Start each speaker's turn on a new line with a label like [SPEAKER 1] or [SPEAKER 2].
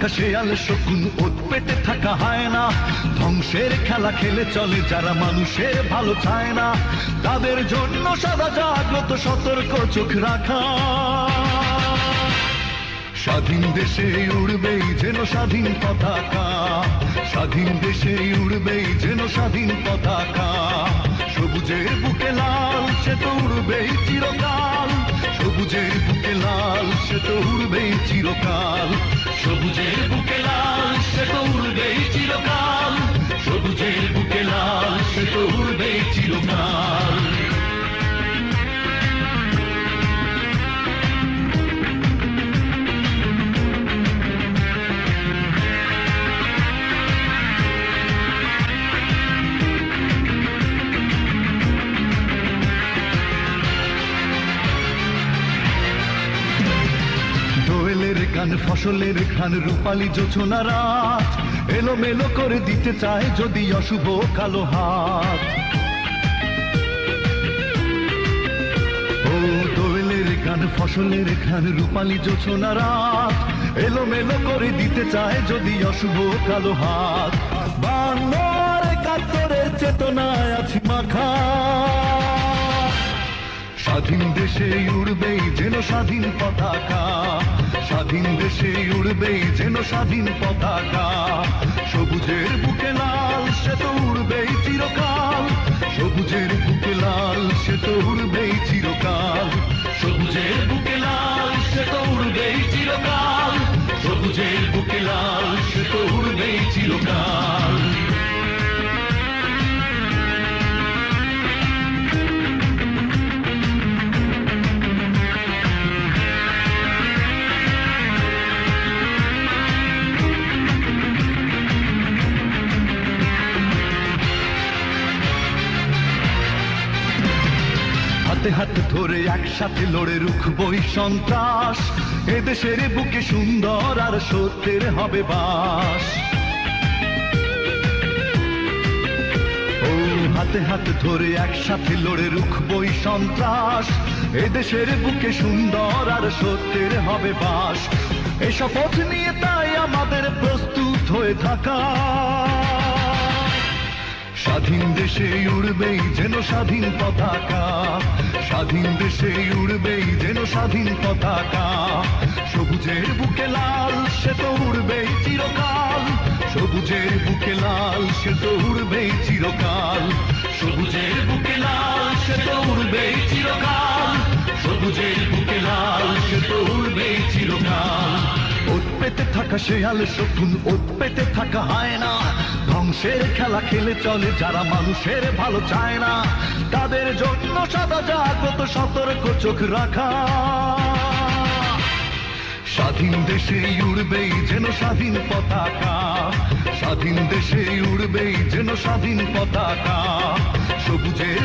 [SPEAKER 1] থাকা শেয়াল শকুন, ওত পেতে থাকা হায়না, ধ্বংসের খেলা খেলে চলে যারা মানুষের ভালো চায় না, তাদের জন্য সদা জাগ্রত সতর্ক চোখ রাখা। স্বাধীন দেশে উড়বেই যেন স্বাধীন পতাকা, স্বাধীন দেশে উড়বেই যেন স্বাধীন পতাকা। সবুজের বুকে লাল সে তো উড়বেই চিরকাল, সবুজের বুকে লাল সে তো উড়বেই চিরকাল, সবুজের বুকে লাল সে তো উড়বেই চিরকাল, সবুজের বুকে লাল সে তো উড়বেই চিরকাল। দোয়েলের গান ফসলের ঘ্রাণ রূপালী জোছনা রাত, এলোমেলো করে দিতে চায় যদি অশুভ কালো হাত। ও দোয়েলের গান ফসলের ঘ্রাণ রূপালী জোছনা রাত, এলোমেলো করে দিতে চায় যদি অশুভ কালো হাত। 52 আর 71 চেতনায় আছি মাখা, স্বাধীন দেশে উড়বেই যেন স্বাধীন পতাকা, স্বাধীন দেশে উড়বেই যেন স্বাধীন পতাকা। সবুজের বুকে লাল সে তো উড়বেই চিরকাল, সবুজের বুকে লাল সে তো উড়বেই চিরকাল, সবুজের বুকে লাল সে তো উড়বেই চিরকাল, সবুজের বুকে লাল সে তো উড়বেই চিরকাল। হাতে হাতে ধরে একসাথে লড়ে রুখবই সন্ত্রাস, এদেশের বুকে সুন্দর আর সত্যের হবে বাস। ও হাতে হাতে ধরে একসাথে লড়ে রুখবই সন্ত্রাস, এদেশের বুকে সুন্দর আর সত্যের হবে বাস। এই শপথ নিয়ে তাই আমাদের প্রস্তুত হয়ে থাকা, স্বাধীন দেশে উড়বেই যেন স্বাধীন পতাকা, স্বাধীন দেশে উড়বেই যেন স্বাধীন পতাকা। সবুজের বুকে লাল সে তো উড়বেই চিরকাল, সবুজের বুকে লাল সে তো উড়বেই চিরকাল, সবুজের বুকে লাল সে তো উড়বেই চিরকাল, সবুজের বুকে লাল সে তো উড়বেই চিরকাল। ওত পেতে থাকা শেয়াল শকুন, ওত পেতে থাকা হায়না, ধ্বংসের খেলা খেলে চলে যারা মানুষের ভালো চায় না, তাদের জন্য সদা জাগ্রত সতর্ক চোখ রাখা। স্বাধীন দেশে উড়বেই যেন স্বাধীন পতাকা, স্বাধীন দেশে উড়বেই যেন স্বাধীন পতাকা। সবুজের